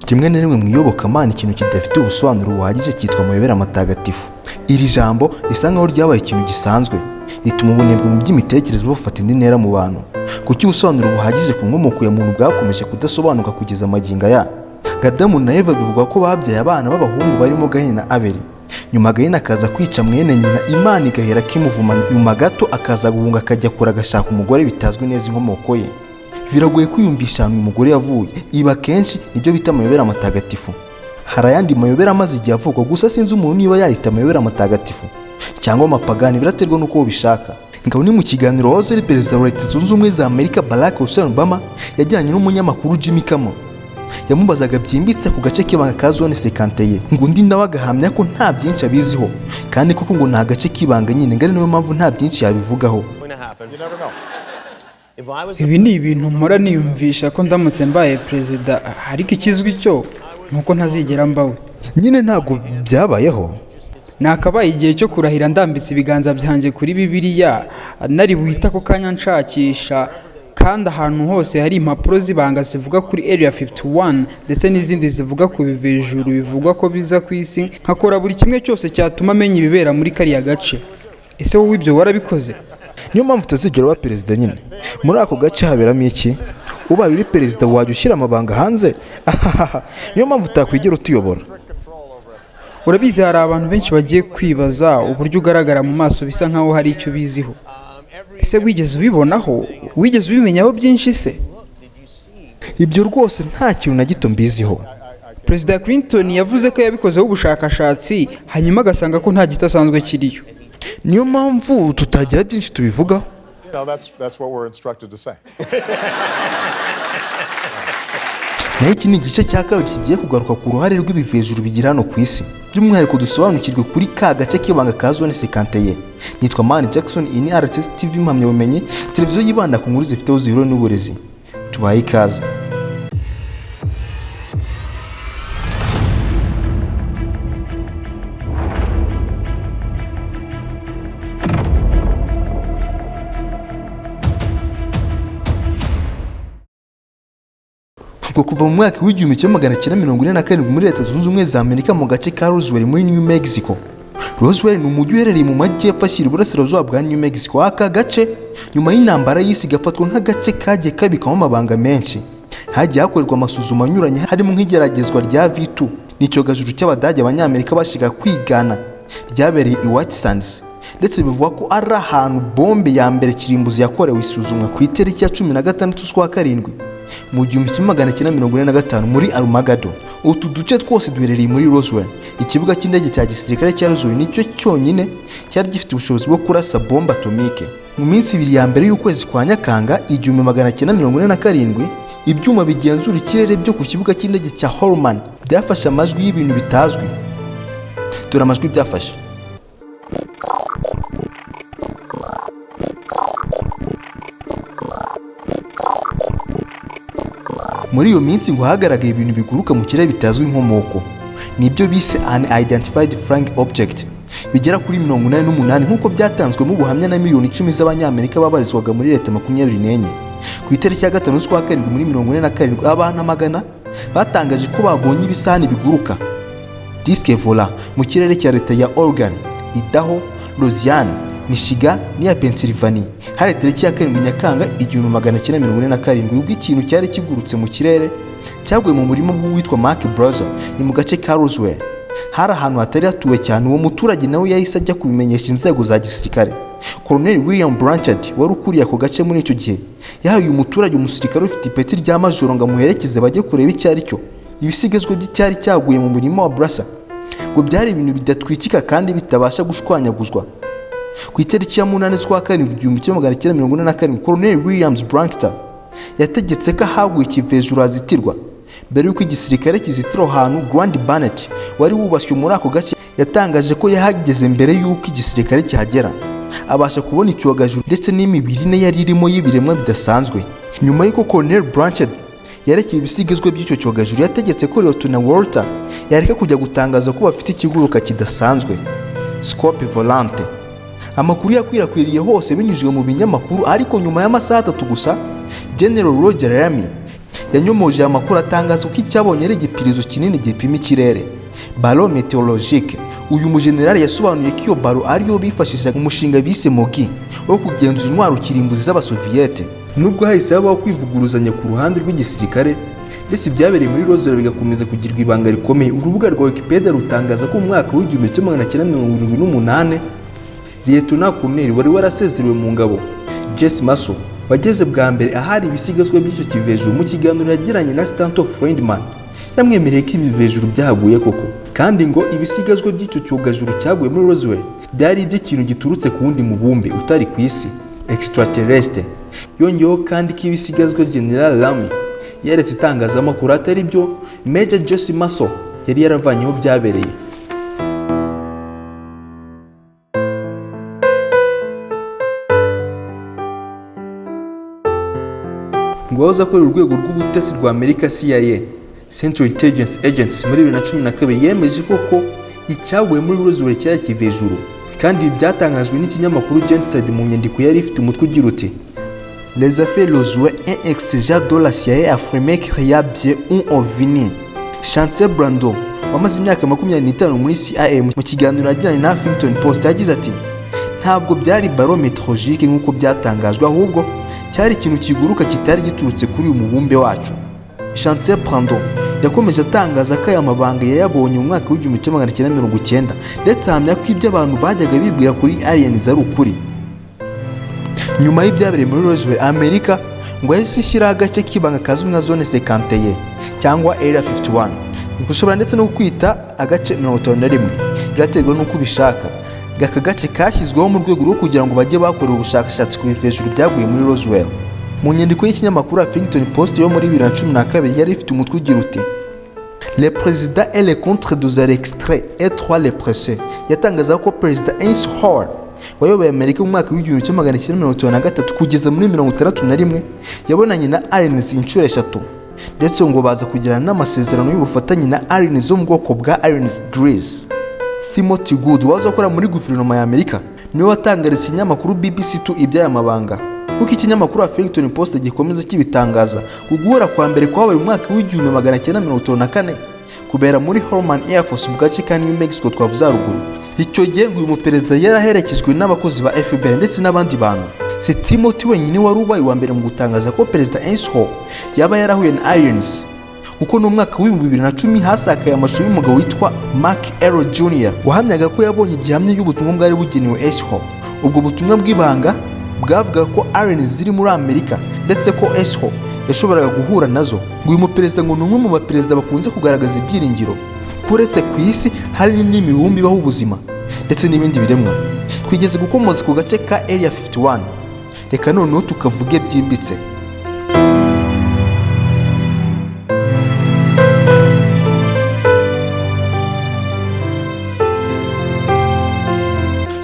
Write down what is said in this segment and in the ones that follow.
rimwe na rimwe mu iyobokamana ikintu kidafite ubusobanuro buhagije cyitwa amayobera matagatifu. Iri jambo risa nkaho ryabaye ikintu gisanzwe, rituma ubunebwe mu by'imitekerereze bufata indi ntera mu bantu, kuko ubusobanuro buhagije ku nkomoko ya muntu bwakomeje kudasobanuka kugeza amagingo aya. Adamu na Eva bivugwa ko babyaye abana b'abahungu barimo Gahini na Abeli. Nyuma Gahini akaza kwica mwene nyina, Imana igahera kimuvuma. Nyuma gato akaza guhunga akajya kure agashaka umugore bitazwi neza inkomoko ye. Biragoye kwiyumvisha ahantu uyu mugore yavuye, iba kenshi nibyo bita amayobera matagatifu. Hari ayandi mayobera amaze igihe avugwa, gusa sinzi umuntu niba yahita amayobera matagatifu cyangwa amapagani, biraterwa n'uko ubishaka. Ngabo ni mu kiganiro wahoze ari perezida wa Leta Zunze Ubumwe za Amerika Barack Hussein Obama yagiranye n'umunyamakuru Jimmy Kimmel. Yamubazaga byimbitse ku gace k'ibanga ka zone 51, ngo undi nawe agahamya ko nta byinshi abiziho, kandi koko ngo nta gace k'ibanga nyine, ngari niyo mpamvu nta byinshi yabivugaho. Ibi ni ibintu mpora niyumvisha ko ndamutse mbaye perezida, ariko ikizwi cyo nuko ntazigera mbawe. Nyine ntago byabayeho. Nakabaye igihe cyo kurahira ndambitse ibiganza byanjye kuri Bibiliya, nari buhita ko kanya nshakisha, kandi ahantu hose hari impapuro zibanga zivuga kuri Area 51 ndetse n'izindi zivuga ku bivejuru bivugwa ko biza ku isi, nkakora buri kimwe cyose cyatuma amenya ibibera muri kariya gace. Ese wowe ibyo warabikoze? Niyo mpamvu utazigera uba perezida nyine. Muri ako gace haberamo iki? Ubaye uri perezida wajya ushyira amabanga hanze? Niyo mpamvu utakwigira utuyobora. Urabizi hari abantu benshi bagiye kwibaza uburyo ugaragara mu maso bisa nkaho hari icyo biziho. Ese wigeze ubibonaho? Wigeze ubimenyaho byinshi se? Ibyo rwose nta kintu na gito mbiziho. Perezida Clinton yavuze ko yabikozeho ubushakashatsi hanyuma agasanga ko nta gitasanzwe kiriyo. Niyo mpamvu tutagira byinshi tubivugaho. Naho iki ni igice cya kabiri kigiye kugaruka ku ruhare rw'ibivejuru bigira hano ku isi, by'umwihariko dusobanukirwe kuri ka gace k'ibanga ka zone 51. Nitwa Man Jackson, iyi ni RTS TV impamyabumenyi, televiziyo yibanda ku nkuru zifite aho zihuriye n'uburezi. Tubaye ikaze. Kuva mu mwaka w'igihumbi kimwe magana cyenda mirongo ine na karindwi muri Leta Zunze Ubumwe za Amerika mu gace ka Roswell muri New Mexico. Roswell ni umujyi uherereye mu majyepfo ashyira uburasirazuba bwa New Mexico. Aka gace nyuma y'intambara y'isi gafatwa nk'agace kagiye kabikamo amabanga menshi. Hagiye hakorerwa amasuzuma anyuranye harimo nk'igeragezwa rya V2, n'icyogajuru cy'Abadage Abanyamerika bashaka kwigana ryabereye i White Sands, ndetse bivuga ko ari ahantu bombe ya mbere kirimbuzi yakorewe isuzumwa ku itariki ya 16 z'ukwa karindwi mu 1945 muri Armageddon. Utu duce twose duherereye muri Roswell. Ikibuga cy'indege cya gisirikare cya Roswell nicyo cyonyine cyari gifite ubushobozi bwo kurasa bombe atomike. Mu minsi ibiri ya mbere y'ukwezi kwa Nyakanga 1947, ibyuma bigenzura ikirere byo ku kibuga cy'indege cya Holloman byafashe amajwi y'ibintu bitazwi. Dore amajwi byafashe. Muri iyo minsi ngo hagaragaye ibintu biguruka mu kirere bitazwi inkomoko, nibyo bise unidentified flying object, bigera kuri 88 nk'uko byatanzwemo ubuhamya na miliyoni 10 z'Abanyamerika babarizwaga muri leta 24. Ku itariki ya 5 z'ukwa karindwi muri 47, abantu amagana batangaje ko babonye ibisahani biguruka disque vola mu kirere cya leta ya Oregon, Idaho, Louisiana, Michigan n'iya Pennsylvania. Hari tariki ya 7 Nyakanga 1947 ubwo ikintu cyari kigurutse mu kirere cyaguye mu murima w'uwitwa Mark Brother, ni mu gace ka Roswell. Hari ahantu hatari hatuwe cyane. Uwo muturage nawe yahise ajya kubimenyesha inzego za gisirikare. Colonel William Blanchard wari ukuriye ako gace muri icyo gihe yahaye uyu muturage umusirikare ufite ipeti rya majoro ngo amuherekeze bajye kureba icyo ari cyo. Ibisigazwa by'icyari cyaguye mu murima wa Brasa ngo byari ibintu bidatwikika kandi bitabasha gushwanyaguzwa. Ku itariki ya 8 z'ukwa karindwi 1947, Colonel Williams Blanchard yategetse ko haguye ikivejuru hazitirwa. Mbere y'uko igisirikare kizitira ahantu, Grand Barnett wari wubashywe muri ako gace yatangaje ko yahageze mbere y'uko igisirikare kihagera, abasha kubona icyogajuru ndetse n'imibiri ine yari irimo y'ibiremwa bidasanzwe. Nyuma y'uko Colonel Blanchard yarekeye ibisigazwa by'icyo cyogajuru, yategetse ko Lieutenant Walter yareka kujya gutangaza ko bafite ikiguruka kidasanzwe scope volante. Amakuru yakwirakwiriye hose binyujijwe mu binyamakuru, ariko nyuma y'amasaha 3 gusa General Roger Ramey yanyomoje amakuru atangaza ko icyabonye ari igipirizo kinini gipima ikirere, ballon météorologique. Uyu mujenerali yasobanuye ko iyo ballon ariyo bifashisha mu mushinga bise MOGI wo kugenzura intwaro kirimbuzi z'abasoviyete. Nubwo hahise habaho kwivuguruzanya ku ruhande rw'igisirikare, ndetse ibyabereye muri Roswell bigakomeza kugirwa ibanga rikomeye. Urubuga rwa Wikipedia rutangaza ko mu mwaka w'1978 Lieutenant Colonel wari warasezerewe mu ngabo Jesse Maso wageze bwa mbere ahari ibisigazwa by'icyo kivejuru. Mu kiganiro yagiranye na Stanton Friedman yamwemereye ko ibi bivejuru byahaguye koko, kandi ngo ibisigazwa by'icyo cyogajuru cyaguye muri Roswell byari iby'ikintu giturutse ku wundi mubumbe utari ku isi, extraterrestre. Yongeyeho kandi ko ibisigazwa General Lamy yeretse itangazamakuru atari byo Major Jesse Maso yari yaravanyeho byabereye. ngo wahoze akorera urwego rw'ubutasi rwa Amerika CIA, Central Intelligence Agency, muri 2012 yemeje koko icyaguye muri Roswell cyari kivejuru, kandi ibi byatangajwe n'ikinyamakuru Genocide mu nyandiko yari ifite umutwe ugira uti Les affaires Roswell, un extrait de la CIA affirmait qu'il y a bien un ovni. Chancellor Brando wamaze imyaka 25 muri CIA mu kiganiro yagiranye na Huffington Post yagize ati ntabwo byari ballon météorologique nk'uko byatangajwe, ahubwo cyari ikintu kiguruka kitari giturutse kuri uyu mubumbe wacu. Chancellor Brando yakomeje atangaza ko aya mabanga yayabonye mu mwaka w'1990, ndetse ahamya ko ibyo abantu bajyaga bibwira kuri aliens ari ukuri. Nyuma y'ibyabereye muri Roswell, Amerika ngo yahise ishyiraho agace k'ibanga kazwi nka zone 51 cyangwa area 51, gushobora ndetse no kwita agace 51, biraterwa n'uko ubishaka. Aka gace kashyizweho mu rwego rwo kugira ngo bajye bakora ubushakashatsi ku bivejuru byaguye muri Roswell. Mu nyandiko y'ikinyamakuru Huffington Post yo muri 2012 yari ifite umutwe ugira uti Le président et le contre deux extraits et trois les pressés. Yatangaza ko Perezida Eisenhower wayoboye Amerika mu mwaka w'1993 kugeza muri 1961 yabonanye na aliens inshuro 3, ndetse ngo baza kugirana n'amasezerano y'ubufatanye na aliens zo mu bwoko bwa aliens Greece. Timothy Good waza akora muri guverinoma ya Amerika niwe watangarije ikinyamakuru BBC2 iby'aya mabanga. Kuko ikinyamakuru Huffington Post gikomeza kibitangaza, guhura kwa mbere kwabaye mu mwaka w'1994 kubera muri Holman Air Force mu gace ka New Mexico twavuze haruguru. Icyo gihe uyu muperezida yaraherekejwe n'abakozi ba FBI ndetse n'abandi bantu. Si Timothy wenyine wari ubaye wa mbere mu gutangaza ko Perezida Eisenhower yaba yarahuye na aliens, kuko no mwaka w'2010 hasakaye amashusho y'umugabo witwa Mark L. Jr. wahamyaga ko yabonye igihamya y'ubutumwa bwari bugenewe Eisenhower. Ubwo butumwa bw'ibanga bwavuga ko aliens ziri muri Amerika, ndetse ko Eisenhower yashoboraga guhura nazo. Uyu muperezida ngo ni umwe mu baperezida bakunze kugaragaza ibyiringiro kuretse ku isi hari n'imibumbe ibaho ubuzima ndetse n'ibindi biremwa. Twigeze gukomoza ku gace ka area 51, reka noneho tukavuge byimbitse.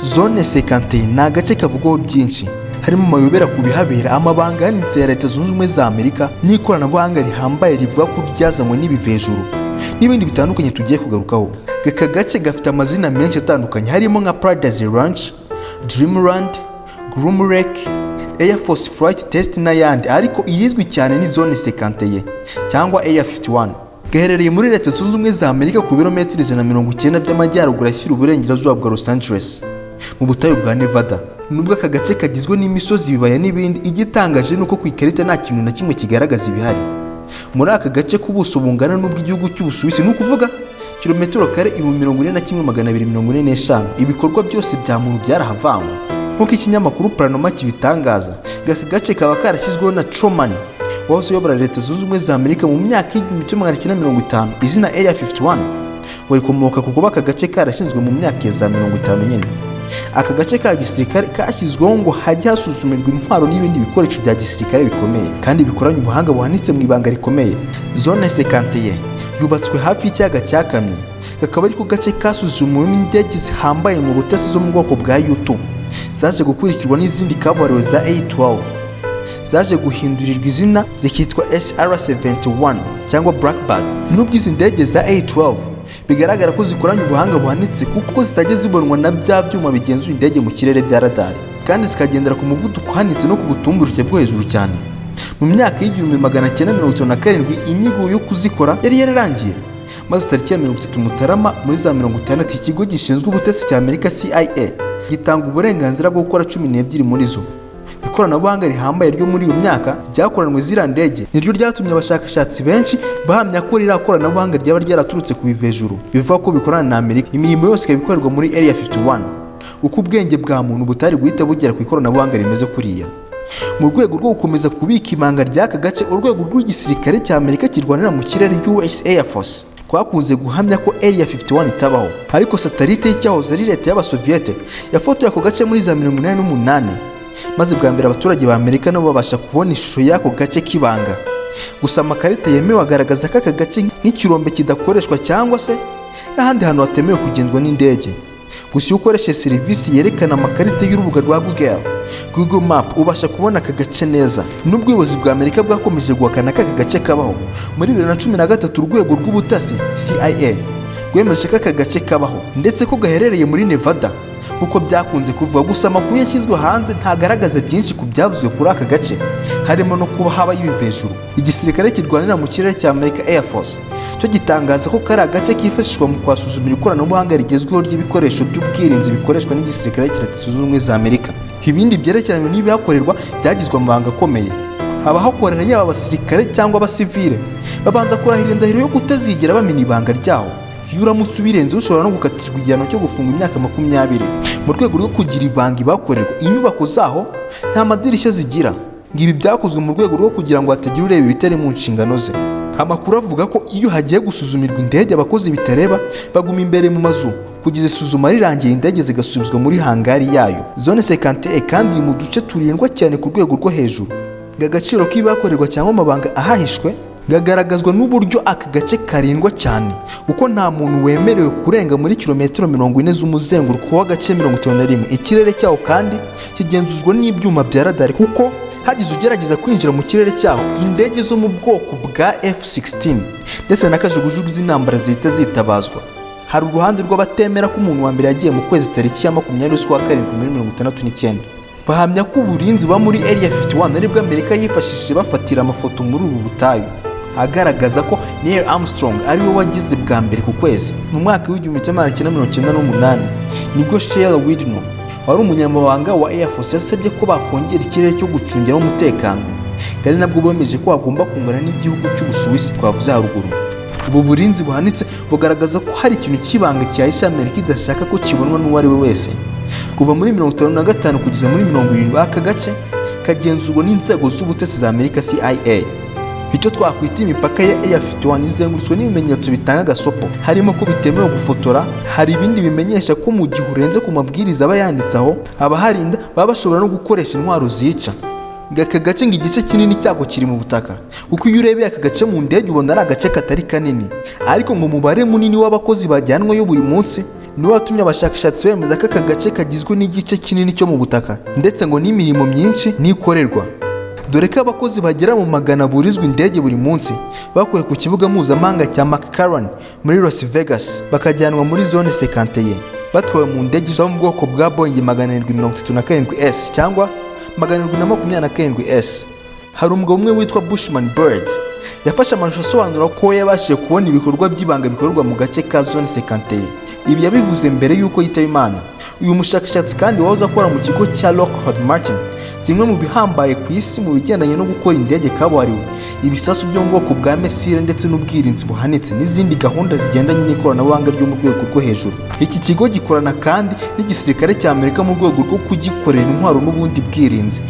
Zone 51 ni agace kavugwaho byinshi, harimo amayobera ku bihabera, amabanga yanitse ya Leta Zunze Ubumwe za Amerika n'ikoranabuhanga rihambaye rivuga ko ryazanywe n'ibivejuru n'ibindi bitandukanye tugiye kugarukaho. Aka gace gafite amazina menshi atandukanye, harimo nka Paradise Ranch, Dreamland, Groom Lake, Air Force Flight Test n'ayandi, ariko irizwi cyane ni Zone 51 cyangwa Area 51. Gaherereye muri Leta Zunze Ubumwe za Amerika ku birometero 190 by'amajyaruguru ashyira uburengerazuba bwa Los Angeles mu butayu bwa Nevada. Nubwo aka gace kagizwe n'imisozi, ibibaya n'ibindi, igitangaje nuko ku ikarita nta kintu na kimwe kigaragaza ibihari. Muri aka gace k'ubuso bungana n'ubw'igihugu cy'Ubusuwisi, ni ukuvuga kilometero kare 41,245, ibikorwa byose bya muntu byarahavanywe. Nk'uko ikinyamakuru Panorama kibitangaza, aka gace kaba karashyizweho na Truman wahoze uyobora Leta Zunze Ubumwe za Amerika mu myaka y'1950. Izina Area 51 warikomoka ku kuba aka gace karashinzwe mu myaka ya za 50 nyine. Aka gace ka gisirikare kashyizweho ngo hajye hasuzumirwa intwaro n'ibindi bikoresho bya gisirikare bikomeye kandi bikoranye ubuhanga buhanitse mu ibanga rikomeye. Zone 51 yubatswe hafi y'icyaga cya Kamye, kakaba ari ko gace kasuzumiwemo indege zihambaye mu butasi zo mu bwoko bwa U2 zaje gukurikirwa n'izindi kabuhariwe za A12 zaje guhindurirwa izina zikitwa SR-71 cyangwa Blackbird. Nubwo izi ndege za A12 bigaragara ko zikoranye ubuhanga buhanitse kuko zitajya zibonwa na bya byuma bigenzura indege mu kirere bya radari, kandi zikagendera ku muvuduko uhanitse no ku butumburuke bwo hejuru cyane. Mu myaka y'igihumbi magana cyenda mirongo itanu na karindwi inyigo yo kuzikora yari yararangiye, maze tariki ya 30 Mutarama muri za 60 ikigo gishinzwe ubutasi cya Amerika CIA gitanga uburenganzira bwo gukora 12 muri zo. Ikoranabuhanga rihambaye ryo muri iyo myaka ryakoranwe zira ndege niryo ryatumye abashakashatsi benshi bahamya ko rira koranabuhanga ryaba ryaraturutse ku bivejuru bivuga ko bikorana na Amerika. Imirimo yose ikabikorerwa muri Area 51, uko ubwenge bwa muntu butari guhita bugera ku ikoranabuhanga rimeze kuriya. Mu rwego rwo gukomeza kubika ibanga ry'aka gace, urwego rw'igisirikare cya Amerika kirwanira mu kirere US Air Force kwakunze guhamya ko Area 51 itabaho, ariko satelite y'icyahoze ari leta y'Abasoviyete yafotoye ako gace muri za 1988, maze bwa mbere abaturage ba Amerika nabo babasha kubona ishusho y'ako gace k'ibanga. Gusa amakarita yemewe agaragaza ko aka gace nk'ikirombe kidakoreshwa cyangwa se n'ahandi hantu hatemewe kugendwa n'indege. Gusa iyo ukoresheje serivisi yerekana amakarita y'urubuga rwa Google Map ubasha kubona aka gace neza. Nubwo ubuyobozi bwa Amerika bwakomeje guhakana ko aka gace kabaho, muri 2013 urwego rw'ubutasi CIA rwemeje ko aka gace kabaho ndetse ko gaherereye muri Nevada kuko byakunze kuvuga. Gusa amakuru yashyizwe hanze ntagaragaza byinshi ku byavuzwe kuri aka gace, harimo no kuba habayo ibivejuru. Igisirikare kirwanira mu kirere cya America Air Force cyo gitangaza ko kari agace kifashishwa mu kwasuzumira ikoranabuhanga rigezweho ry'ibikoresho by'ubwirinzi bikoreshwa n'igisirikare cya Leta Zunze Ubumwe za Amerika. Ibindi byerekeranye n'ibihakorerwa byagizwe amabanga akomeye. Abahakorera yaba abasirikare cyangwa abasivile babanza kurahira indahiro yo kutazigera bamenya ibanga ryaho. Iyo uramutse ubirenze ushobora no gukatirwa igihano cyo gufunga imyaka 20. Mu rwego rwo kugira ibanga ibakorerwa, inyubako zaho nta madirishya zigira. Ngibi byakozwe mu rwego rwo kugira ngo hatagira ureba ibitari mu nshingano ze. Amakuru avuga ko iyo hagiye gusuzumirwa indege abakozi bitareba baguma imbere mu mazu kugeza isuzuma rirangiye, indege zigasubizwa muri hangari yayo. Zone 51 kandi iri mu duce turindwa cyane ku rwego rwo hejuru. Agaciro k'ibakorerwa cyangwa amabanga ahahishwe gagaragazwa n'uburyo aka gace karindwa cyane, kuko nta muntu wemerewe kurenga muri kilometero 40 z'umuzenguruko w'agace 51. Ikirere cyaho kandi kigenzuzwa n'ibyuma bya radar, kuko hagize ugerageza kwinjira mu kirere cyaho, indege zo mu bwoko bwa F-16 ndetse na kajugujugu z'intambara zihita zitabazwa. Hari uruhande rw'abatemera ko umuntu wa mbere yagiye mu kwezi tariki ya 27 muri 1969. Bahamya ko uburinzi buba muri Area 51 aribwo Amerika yifashishije bafatira amafoto muri ubu butayu, agaragaza ko Neil Armstrong ariwe wagize bwa mbere ku kwezi. Mu mwaka w'1998 nibwo Sheila Widner wari umunyamabanga wa Air Force yasabye ko bakongera ikirere cyo gucungira umutekano. Kandi nabwo bemeje ko hagomba kungana n'igihugu cy'Ubusuwisi twavuze haruguru. Ubu burinzi buhanitse bugaragaza ko hari ikintu kibanga cyahishe Amerika idashaka ko kibonwa n'uwo ari we wese. Kuva muri 1955 kugeza muri 70 aka gace kagenzurwa n'inzego z'ubutasi za Amerika CIA. Icyo twakwita imipaka ya Area 51 izengurutswe n'ibimenyetso bitanga agasopo, harimo ko bitemewe gufotora. Hari ibindi bimenyesha ko mu gihe urenze ku mabwiriza aba yanditseho, abaharinda baba bashobora no gukoresha intwaro zica. Aka gace igice kinini cyako kiri mu butaka, kuko iyo urebeye aka gace mu ndege ubona ari agace katari kanini, ariko ngo umubare munini w'abakozi bajyanwayo buri munsi niwo watumye abashakashatsi bemeza ko aka gace kagizwe n'igice kinini cyo mu butaka, ndetse ngo n'imirimo myinshi nikorerwa. Dore ko abakozi bagera mu magana burizwa indege buri munsi bakuwe ku kibuga mpuzamahanga cya McCarran muri Las Vegas bakajyanwa muri zone 51 batwawe mu ndege zo mu bwoko bwa Boeing 737S cyangwa 727S. Hari umugabo umwe witwa Bushman Bird yafashe amashusho asobanura ko yabashije kubona ibikorwa by'ibanga bikorerwa mu gace ka zone 51. Ibi yabivuze mbere y'uko yitaba Imana. Uyu mushakashatsi kandi wahoze akora mu kigo cya Lockheed Martin, kimwe mu bihambaye ku isi mu bigendanye no gukora indege kabuhariwe, ibisasu byo mu bwoko bwa mesile ndetse n'ubwirinzi buhanitse n'izindi gahunda zigendanye n'ikoranabuhanga ryo mu rwego rwo hejuru. Iki kigo gikorana kandi n'igisirikare cya Amerika mu rwego rwo kugikorera intwaro n'ubundi bwirinzi.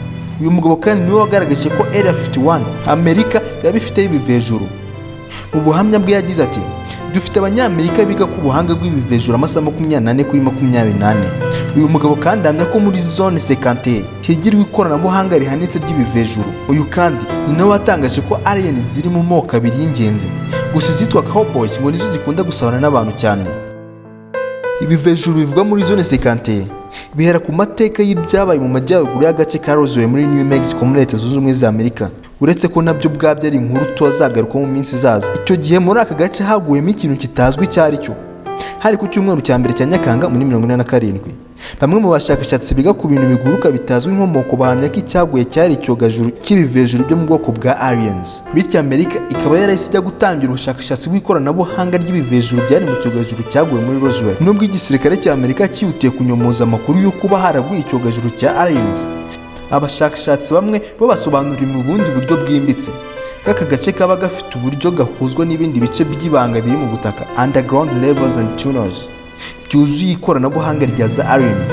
Uyu mugabo kandi niwe wagaragaje ko Area 51 Amerika yabifiteho ibivejuru. Mu buhamya bwe yagize ati, dufite abanyamerika biga ku buhanga bw'ibivejuru amasaha 24 kuri 24. Uyu mugabo kandi ahamya ko muri zone 51 higirwa ikoranabuhanga rihanitse ry'ibivejuru. Uyu kandi ni nawe watangaje ko aliens ziri mu moko abiri y'ingenzi, gusa izitwa cowboys ngo nizo zikunda gusabana n'abantu cyane. Ibivejuru bivuga muri zone 51 bihera ku mateka y'ibyabaye mu majyaruguru y'agace ka Roswell muri New Mexico muri Leta Zunze Ubumwe za Amerika, uretse ko nabyo bwabyo ari inkuru tuzagaruka mu minsi izaza. Icyo gihe muri aka gace haguyemo ikintu kitazwi cyari cyo. Hari ku cyumweru cya mbere cya Nyakanga muri 1947 Bamwe mu bashakashatsi biga ku bintu biguruka bitazwi inkomoko bahamya ko icyaguye cyari icyogajuru cy'ibivejuru byo mu bwoko bwa aliens. Bityo Amerika ikaba yarahise ijya gutangira ubushakashatsi bw'ikoranabuhanga ry'ibivejuru byari mu cyogajuru cyaguye muri Roswell. Nubwo igisirikare cya Amerika cyihutiye kunyomoza amakuru yo kuba haraguye icyogajuru cya aliens, abashakashatsi bamwe bo basobanurira mu bundi buryo bwimbitse k'aka gace kaba gafite uburyo gahuzwa n'ibindi bice by'ibanga biri mu butaka, underground levels and tunnels, byuzuye ikoranabuhanga rya za aliens.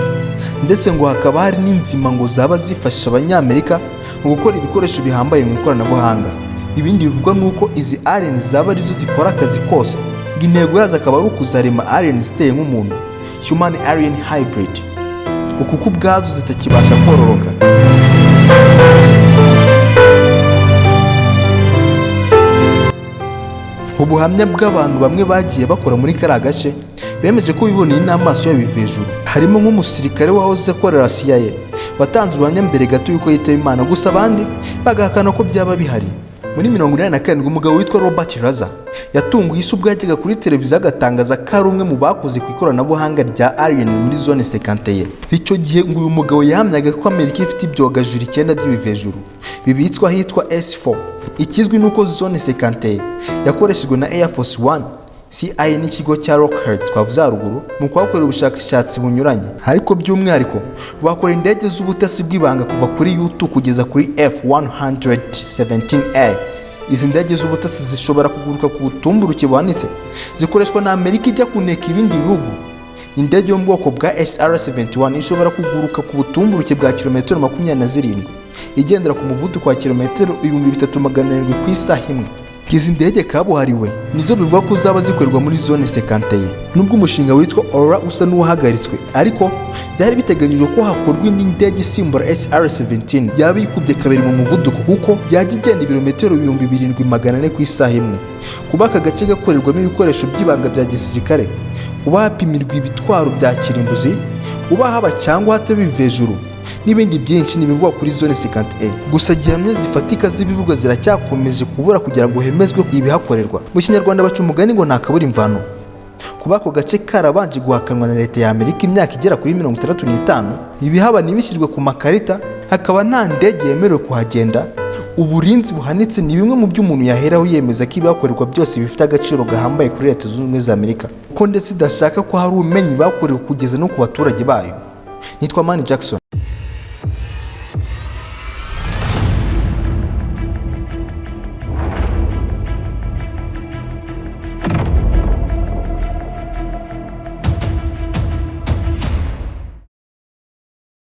Ndetse ngo hakaba hari n'inzima ngo zaba zifasha abanyamerika mu gukora ibikoresho bihambaye mu ikoranabuhanga. Ibindi bivugwa nuko izi aliens zaba arizo zikora akazi kose, ngo intego yazo akaba ari ukuzarema aliens ziteye nk'umuntu, human alien hybrid, kuko ubwazo zitakibasha kororoka. Ubuhamya bw'abantu bamwe bagiye bakora muri kariya gace bemeje ko biboneye n'amaso y'ibivejuru. Harimo nk'umusirikare wahoze akorera CIA watanze ubuhamya mbere gato yuko yitaba Imana, gusa abandi bagahakana ko byaba bihari. Muri 1987 umugabo witwa Robert Raza yatunguye isi ubwo yajyaga kuri televiziyo agatangaza ko ari umwe mu bakoze ku ikoranabuhanga rya alien muri zone 51. Icyo gihe ngo uyu mugabo yahamyaga ko Amerika ifite ibyogajuru 9 by'ibivejuru bibitswe ahitwa S4. Ikizwi nuko zone 51 yakoreshejwe na Air Force One, CIA n'ikigo cya Lockheed twavuze haruguru mu kuhakorera ubushakashatsi bunyuranye. Ariko by'umwihariko bakora indege z'ubutasi bw'ibanga kuva kuri U2 kugeza kuri F-117A. Izi ndege z'ubutasi zishobora kuguruka ku butumburuke buhanitse, zikoreshwa na Amerika ijya kuneka ibindi bihugu. Indege yo mu bwoko bwa SR-71 ishobora kuguruka ku butumburuke bwa kilometero 27 igendera ku muvuduko wa kilometero 3700 ku isaha imwe. Izi ndege kabuhariwe nizo bivuga ko zaba zikorerwa muri zone 51. Nubwo umushinga witwa Aura usa n'uwahagaritswe, ariko byari biteganyijwe ko hakorwa indi ndege isimbura SR-17 yaba yikubye kabiri mu muvuduko, kuko yajya igenda ibirometero 2400 ku isaha imwe. Kuba aka gace gakorerwamo ibikoresho by'ibanga bya gisirikare, kuba hapimirwa ibitwaro bya kirimbuzi, kuba haba cyangwa hataba ibivejuru n'ibindi byinshi nibivugwa kuri zone 51. Gusa gihamya zifatika z'ibivugwa ziracyakomeje kubura kugira ngo hemezwe ibihakorerwa. Mu Kinyarwanda baca umugani ngo ntakabura imvano. Kuba ako gace karabanje guhakanwa na leta ya Amerika imyaka igera kuri 65, ibihaba ntibishyirwe ku makarita, hakaba nta ndege yemerewe kuhagenda, uburinzi buhanitse ni bimwe mu byo umuntu yaheraho yemeza ko ibihakorerwa byose bifite agaciro gahambaye kuri Leta Zunze Ubumwe za Amerika, ko ndetse idashaka ko hari ubumenyi bakorewe kugeza no ku baturage bayo. Nitwa Mani Jackson.